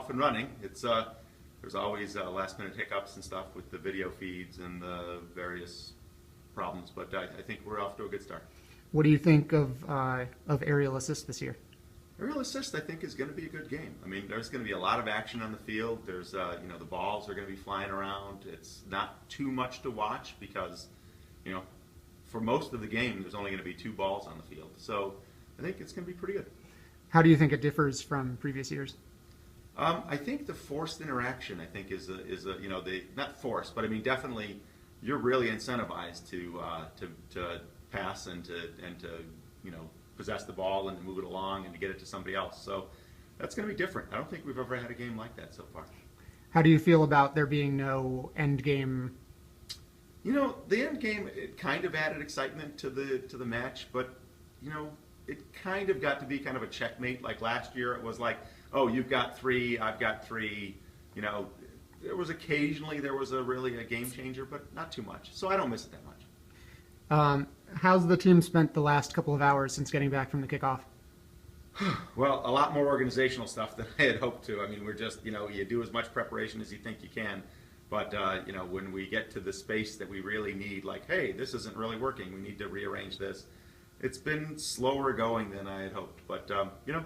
off and running. There's always last minute hiccups and stuff with the video feeds and the various problems, but I think we're off to a good start. What do you think of aerial assist this year? Aerial assist, I think, is going to be a good game. I mean, there's going to be a lot of action on the field. There's, the balls are going to be flying around. It's not too much to watch because, for most of the game, there's only going to be 2 balls on the field. So I think it's going to be pretty good. How do you think it differs from previous years? I think the forced interaction, I think, is not forced, but I mean, definitely, you're really incentivized to pass and to possess the ball and to move it along and to get it to somebody else. So that's going to be different. I don't think we've ever had a game like that so far. How do you feel about there being no end game? The end game, it kind of added excitement to the match, but it kind of got to be kind of a checkmate. Like last year, it was like, oh, you've got 3, I've got 3. There was occasionally a game changer, but not too much. So I don't miss it that much. How's the team spent the last couple of hours since getting back from the kickoff? Well, a lot more organizational stuff than I had hoped to. I mean, we're just, you do as much preparation as you think you can. But, when we get to the space that we really need, like, hey, this isn't really working, we need to rearrange this. It's been slower going than I had hoped. But,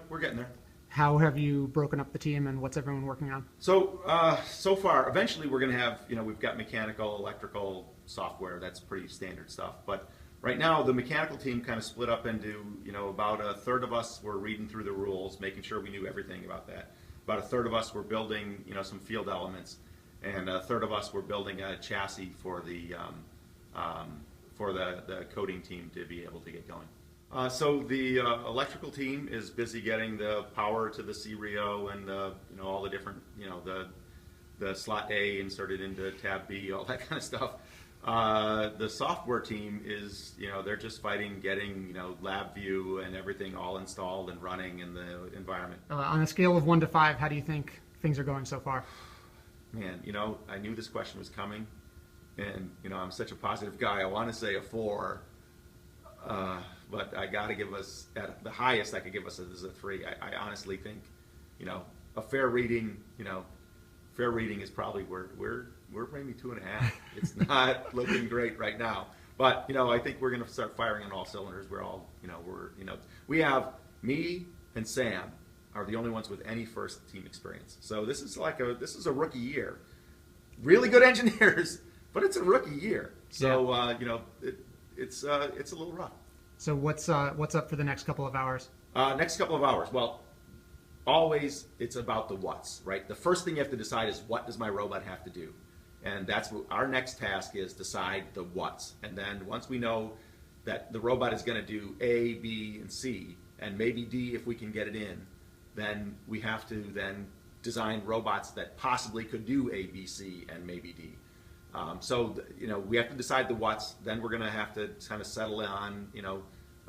we're getting there. How have you broken up the team and what's everyone working on? So, so far, eventually we're going to have, we've got mechanical, electrical, software. That's pretty standard stuff. But right now, the mechanical team kind of split up into, about a third of us were reading through the rules, making sure we knew everything about that. About a third of us were building, some field elements, and a third of us were building a chassis for the coding team to be able to get going. So the electrical team is busy getting the power to the C-Rio and all the different, the slot A inserted into tab B, all that kind of stuff. The software team is, they're just fighting getting, LabVIEW and everything all installed and running in the environment. On a scale of 1 to 5, how do you think things are going so far? Man, I knew this question was coming, and, I'm such a positive guy. I want to say a 4, but I got to give us, at the highest I could give us is a 3. I honestly think, a fair reading, fair reading is probably we're maybe 2.5. It's not looking great right now, but I think we're going to start firing on all cylinders. We're all we have me and Sam are the only ones with any first team experience. So this is a rookie year. Really good engineers, but it's a rookie year. So it's a little rough. So what's up for the next couple of hours? Next couple of hours. Well, always it's about the what's, right? The first thing you have to decide is what does my robot have to do? And that's what our next task is, decide the what's. And then once we know that the robot is going to do A, B, and C, and maybe D if we can get it in, then we have to then design robots that possibly could do A, B, C, and maybe D. So we have to decide the what's. Then we're going to have to kind of settle on,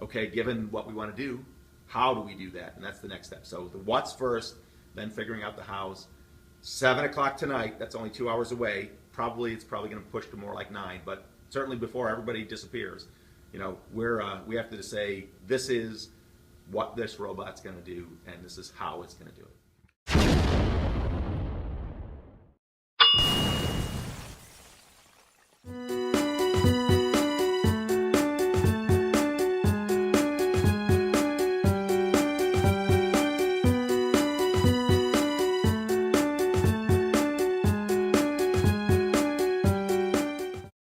okay, given what we want to do, how do we do that? And that's the next step. So the what's first, then figuring out the how's. 7 o'clock tonight, that's only 2 hours away. It's probably going to push to more like 9, but certainly before everybody disappears, we have to say this is what this robot's going to do, and this is how it's going to do it.